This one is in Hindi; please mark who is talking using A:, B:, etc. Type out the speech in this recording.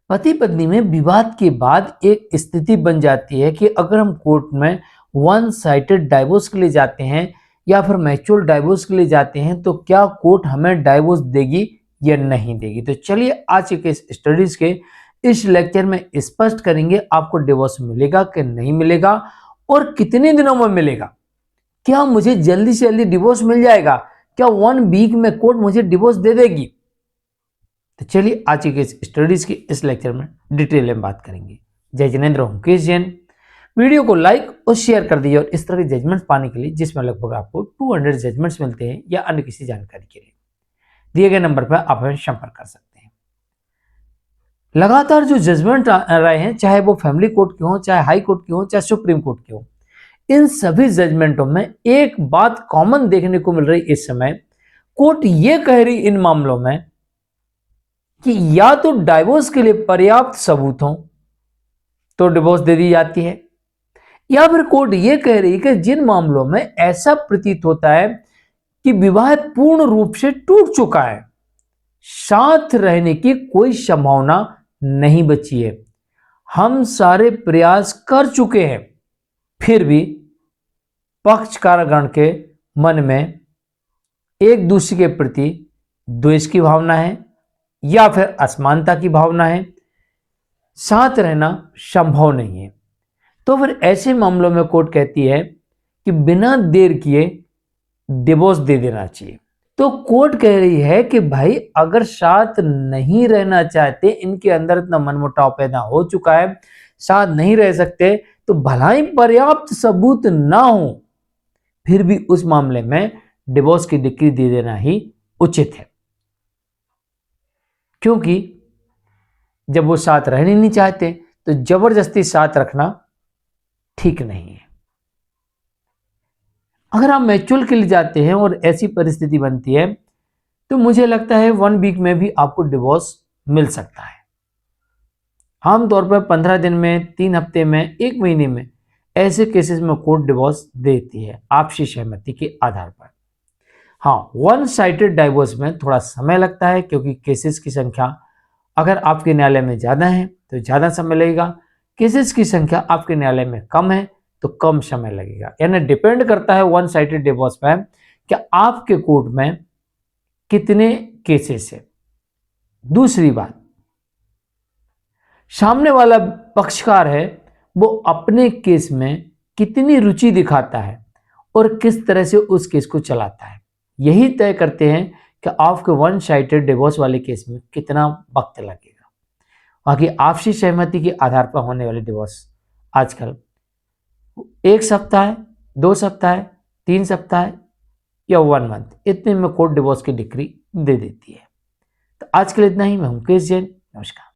A: पति पत्नी में विवाद के बाद एक स्थिति बन जाती है कि अगर हम कोर्ट में वन साइडेड डाइवोर्स के लिए जाते हैं या फिर म्यूचुअल डाइवोर्स के लिए जाते हैं तो क्या कोर्ट हमें डाइवोर्स देगी या नहीं देगी। तो चलिए आज के इस स्टडीज के इस लेक्चर में स्पष्ट करेंगे आपको डिवोर्स मिलेगा कि नहीं मिलेगा और कितने दिनों में मिलेगा। क्या मुझे जल्दी से जल्दी डिवोर्स मिल जाएगा? क्या 1 वीक में कोर्ट मुझे डिवोर्स दे देगी? तो चलिए आज के इस स्टडीज की इस लेक्चर में डिटेल में बात करेंगे। जय जिनेन्द्र हूं केश जैन। वीडियो को लाइक और शेयर कर दीजिए और इस तरह के जजमेंट्स पाने के लिए जिसमें लगभग आपको 200 जजमेंट्स मिलते हैं या अन्य किसी जानकारी के लिए दिए गए नंबर पर आप हमें संपर्क कर सकते हैं। लगातार जो जजमेंट आ रहे हैं, चाहे वो फैमिली कोर्ट के हो, चाहे हाई कोर्ट के हो, चाहे सुप्रीम कोर्ट के हो, इन सभी जजमेंटों में एक बात कॉमन देखने को मिल रही इस समय। कोर्ट ये कह रही इन मामलों में कि या तो डाइवोर्स के लिए पर्याप्त सबूत हो तो डिवोर्स दे दी जाती है, या फिर कोर्ट यह कह रही है कि जिन मामलों में ऐसा प्रतीत होता है कि विवाह पूर्ण रूप से टूट चुका है, साथ रहने की कोई संभावना नहीं बची है, हम सारे प्रयास कर चुके हैं, फिर भी पक्षकारगण के मन में एक दूसरे के प्रति द्वेष की भावना है या फिर असमानता की भावना है, साथ रहना संभव नहीं है, तो फिर ऐसे मामलों में कोर्ट कहती है कि बिना देर किए डिवोर्स दे देना चाहिए। तो कोर्ट कह रही है कि भाई अगर साथ नहीं रहना चाहते, इनके अंदर इतना मनमुटाव पैदा हो चुका है, साथ नहीं रह सकते, तो भलाई पर्याप्त सबूत ना हो फिर भी उस मामले में डिवोर्स की डिक्री दे देना ही उचित है, क्योंकि जब वो साथ रहने नहीं चाहते तो जबरदस्ती साथ रखना ठीक नहीं है। अगर आप म्यूचुअल के लिए जाते हैं और ऐसी परिस्थिति बनती है तो मुझे लगता है 1 वीक में भी आपको डिवोर्स मिल सकता है। आमतौर पर 15 दिन में, 3 हफ्ते में, 1 महीने में ऐसे केसेस में कोर्ट डिवोर्स देती है आपसी सहमति के आधार पर। हाँ, वन साइडेड डाइवोर्स में थोड़ा समय लगता है क्योंकि केसेस की संख्या अगर आपके न्यायालय में ज़्यादा है तो ज़्यादा समय लगेगा, केसेस की संख्या आपके न्यायालय में कम है तो कम समय लगेगा। यानी डिपेंड करता है वन साइडेड डिवोर्स पर कि आपके कोर्ट में कितने केसेस है। दूसरी बात, सामने वाला पक्षकार है वो अपने केस में कितनी रुचि दिखाता है और किस तरह से उस केस को चलाता है, यही तय करते हैं कि आपके वन साइडेड डिवोर्स वाले केस में कितना वक्त लगेगा। बाकी आपसी सहमति के आधार पर होने वाले डिवोर्स आजकल 1 सप्ताह, 2 सप्ताह, 3 सप्ताह या 1 मंथ, इतने में कोर्ट डिवोर्स की डिक्री दे देती है। तो आज के लिए इतना ही। मैं हूं केश जैन। नमस्कार।